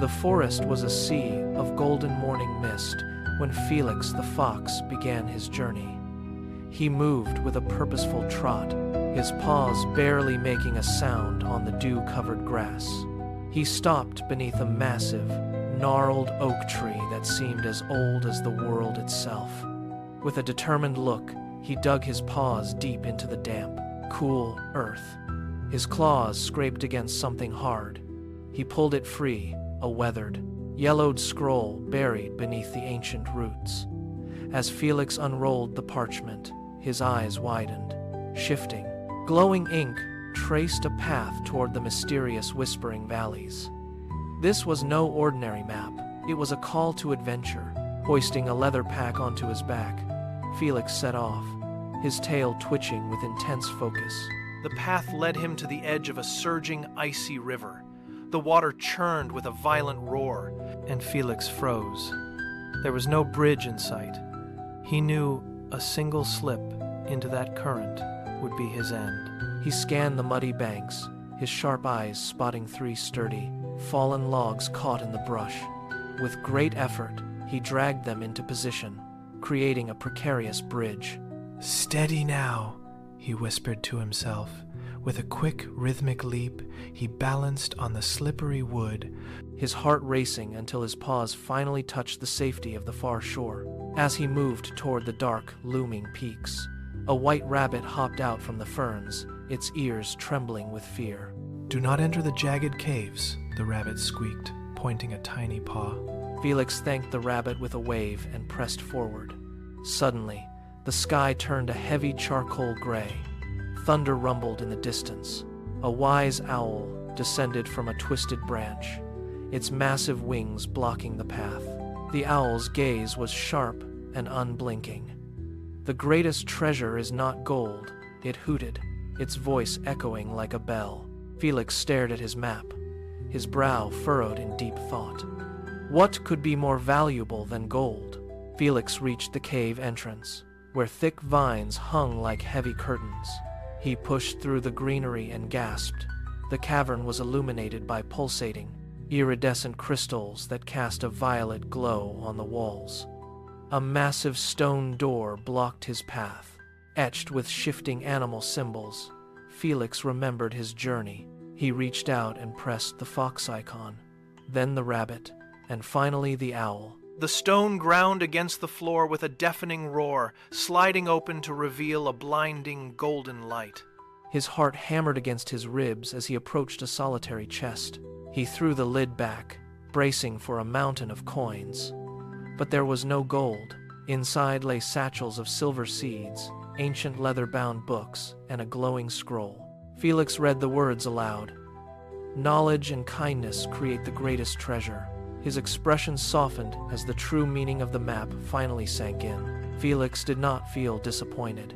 The forest was a sea of golden morning mist when Felix the Fox began his journey. He moved with a purposeful trot, his paws barely making a sound on the dew-covered grass. He stopped beneath a massive, gnarled oak tree that seemed as old as the world itself. With a determined look, he dug his paws deep into the damp, cool earth. His claws scraped against something hard. He pulled it free, a weathered, yellowed scroll buried beneath the ancient roots. As Felix unrolled the parchment, his eyes widened, shifting. Glowing ink traced a path toward the mysterious Whispering Valleys. This was no ordinary map. It was a call to adventure. Hoisting a leather pack onto his back, Felix set off, his tail twitching with intense focus. The path led him to the edge of a surging, icy river. The water churned with a violent roar, and Felix froze. There was no bridge in sight. He knew a single slip into that current would be his end. He scanned the muddy banks, his sharp eyes spotting 3 sturdy, fallen logs caught in the brush. With great effort, he dragged them into position, creating a precarious bridge. "Steady now," he whispered to himself. With a quick, rhythmic leap, he balanced on the slippery wood, his heart racing until his paws finally touched the safety of the far shore. As he moved toward the dark, looming peaks, a white rabbit hopped out from the ferns, its ears trembling with fear. "Do not enter the jagged caves," the rabbit squeaked, pointing a tiny paw. Felix thanked the rabbit with a wave and pressed forward. Suddenly, the sky turned a heavy charcoal gray. Thunder rumbled in the distance. A wise owl descended from a twisted branch, its massive wings blocking the path. The owl's gaze was sharp and unblinking. "The greatest treasure is not gold," it hooted, its voice echoing like a bell. Felix stared at his map, his brow furrowed in deep thought. What could be more valuable than gold? Felix reached the cave entrance, where thick vines hung like heavy curtains. He pushed through the greenery and gasped. The cavern was illuminated by pulsating, iridescent crystals that cast a violet glow on the walls. A massive stone door blocked his path, etched with shifting animal symbols. Felix remembered his journey. He reached out and pressed the fox icon, then the rabbit, and finally the owl. The stone ground against the floor with a deafening roar, sliding open to reveal a blinding golden light. His heart hammered against his ribs as he approached a solitary chest. He threw the lid back, bracing for a mountain of coins. But there was no gold. Inside lay satchels of silver seeds, ancient leather-bound books, and a glowing scroll. Felix read the words aloud. "Knowledge and kindness create the greatest treasure." His expression softened as the true meaning of the map finally sank in. Felix did not feel disappointed.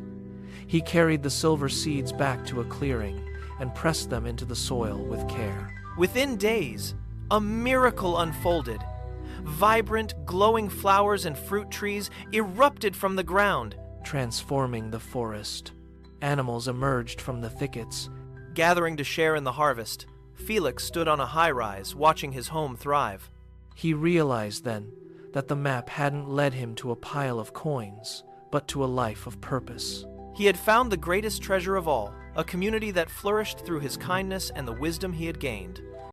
He carried the silver seeds back to a clearing and pressed them into the soil with care. Within days, a miracle unfolded. Vibrant, glowing flowers and fruit trees erupted from the ground, transforming the forest. Animals emerged from the thickets, gathering to share in the harvest. Felix stood on a high-rise, watching his home thrive. He realized then that the map hadn't led him to a pile of coins, but to a life of purpose. He had found the greatest treasure of all, a community that flourished through his kindness and the wisdom he had gained.